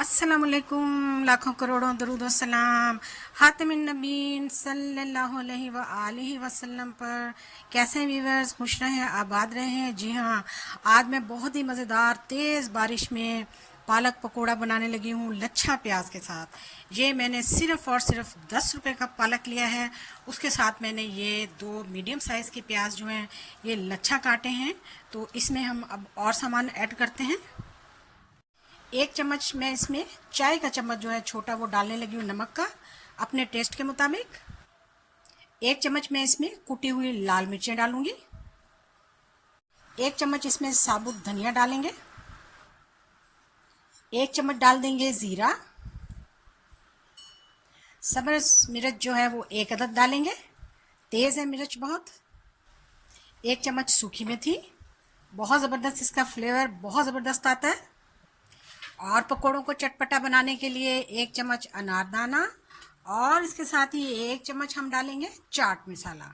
अस्सलामुअलैकुम, लाखों करोड़ों दरूद व सलाम हातिमिन नबीन सल्लल्लाहु अलैहि व आलिहि वसल्लम पर। कैसे हैं व्यूअर्स, खुश रहें, आबाद रहें। जी हाँ, आज मैं बहुत ही मज़ेदार तेज़ बारिश में पालक पकोड़ा बनाने लगी हूँ लच्छा प्याज के साथ। ये मैंने सिर्फ़ और सिर्फ 10 रुपये का पालक लिया है। उसके साथ मैंने ये 2 मीडियम साइज़ के प्याज जो हैं ये लच्छा काटे हैं। तो इसमें हम अब और सामान ऐड करते हैं। 1 चम्मच मैं इसमें चाय का चम्मच जो है छोटा वो डालने लगी हूँ नमक का, अपने टेस्ट के मुताबिक। 1 चम्मच मैं इसमें कुटी हुई लाल मिर्चें डालूंगी। 1 चम्मच इसमें साबुत धनिया डालेंगे। 1 चम्मच डाल देंगे ज़ीरा। सब्ज़ मिर्च जो है वो 1 अदद डालेंगे, तेज़ है मिर्च बहुत। 1 चम्मच सूखी मेथी, बहुत ज़बरदस्त इसका फ्लेवर बहुत ज़बरदस्त आता है। और पकोड़ों को चटपटा बनाने के लिए 1 चम्मच अनारदाना, और इसके साथ ही 1 चम्मच हम डालेंगे चाट मसाला।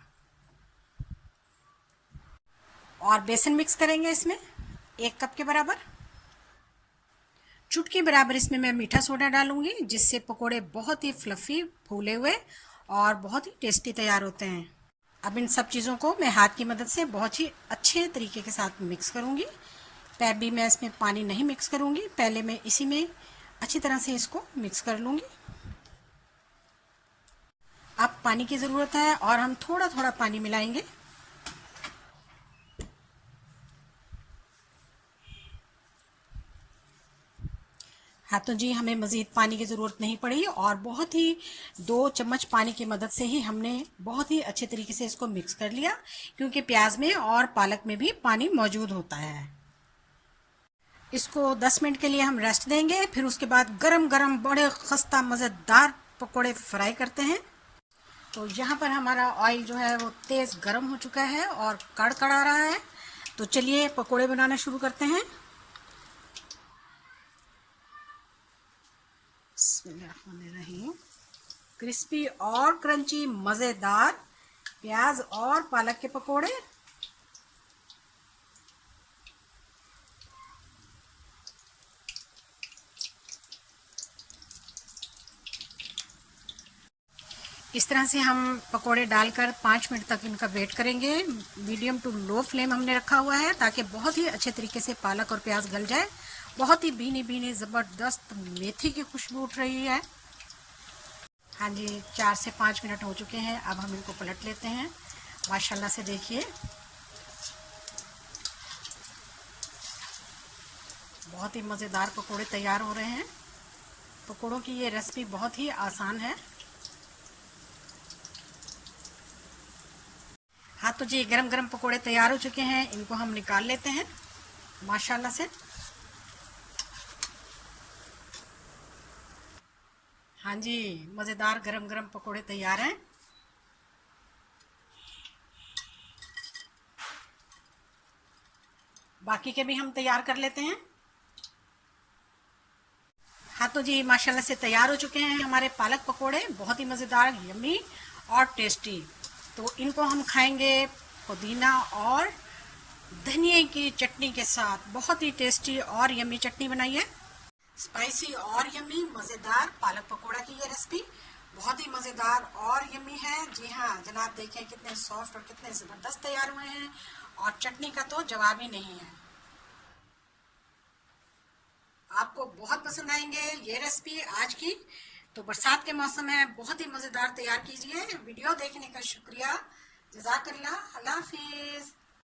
और बेसन मिक्स करेंगे इसमें 1 कप के बराबर। चुटकी बराबर इसमें मैं मीठा सोडा डालूंगी, जिससे पकोड़े बहुत ही फ्लफ़ी फूले हुए और बहुत ही टेस्टी तैयार होते हैं। अब इन सब चीज़ों को मैं हाथ की मदद से बहुत ही अच्छे तरीके के साथ मिक्स करूंगी। भी मैं इसमें पानी नहीं मिक्स करूंगी, पहले मैं इसी में अच्छी तरह से इसको मिक्स कर लूंगी। अब पानी की ज़रूरत है और हम थोड़ा थोड़ा पानी मिलाएंगे। हाँ तो जी, हमें मज़ीद पानी की ज़रूरत नहीं पड़ी और बहुत ही 2 चम्मच पानी की मदद से ही हमने बहुत ही अच्छे तरीके से इसको मिक्स कर लिया, क्योंकि प्याज में और पालक में भी पानी मौजूद होता है। इसको 10 मिनट के लिए हम रेस्ट देंगे, फिर उसके बाद गरम गरम बड़े खस्ता मज़ेदार पकोड़े फ्राई करते हैं। तो यहाँ पर हमारा ऑयल जो है वो तेज़ गरम हो चुका है और कड़कड़ा रहा है। तो चलिए पकोड़े बनाना शुरू करते हैं। बिस्मिल्लाहिर्रहमानिर्रहीम। क्रिस्पी और क्रंची मज़ेदार प्याज और पालक के पकोड़े। इस तरह से हम पकोड़े डालकर 5 मिनट तक इनका वेट करेंगे। मीडियम टू लो फ्लेम हमने रखा हुआ है, ताकि बहुत ही अच्छे तरीके से पालक और प्याज गल जाए। बहुत ही भीनी भीनी ज़बरदस्त मेथी की खुशबू उठ रही है। हाँ जी, 4 से 5 मिनट हो चुके हैं। अब हम इनको पलट लेते हैं। माशाल्लाह से देखिए, बहुत ही मज़ेदार पकोड़े तैयार हो रहे हैं। पकोड़ों की ये रेसिपी बहुत ही आसान है। हाँ तो जी, गरम गरम पकोड़े तैयार हो चुके हैं, इनको हम निकाल लेते हैं माशाल्लाह से। हाँ जी, मज़ेदार गरम गरम पकोड़े तैयार हैं। बाकी के भी हम तैयार कर लेते हैं। हाँ तो जी, माशाल्लाह से तैयार हो चुके हैं हमारे पालक पकोड़े, बहुत ही मज़ेदार, यम्मी और टेस्टी। तो इनको हम खाएंगे पुदीना और धनिया की चटनी के साथ। बहुत ही टेस्टी और यम्मी चटनी बनाई है। स्पाइसी और यम्मी मज़ेदार पालक पकोड़ा की ये रेसिपी बहुत ही मज़ेदार और यम्मी है। जी हाँ जनाब, देखें कितने सॉफ्ट और कितने ज़बरदस्त तैयार हुए हैं, और चटनी का तो जवाब ही नहीं है। आपको बहुत पसंद आएंगे ये रेसिपी आज की। तो बरसात के मौसम है, बहुत ही मज़ेदार तैयार कीजिए। वीडियो देखने का शुक्रिया, जज़ाकल्लाह, अल्लाह हाफिज़।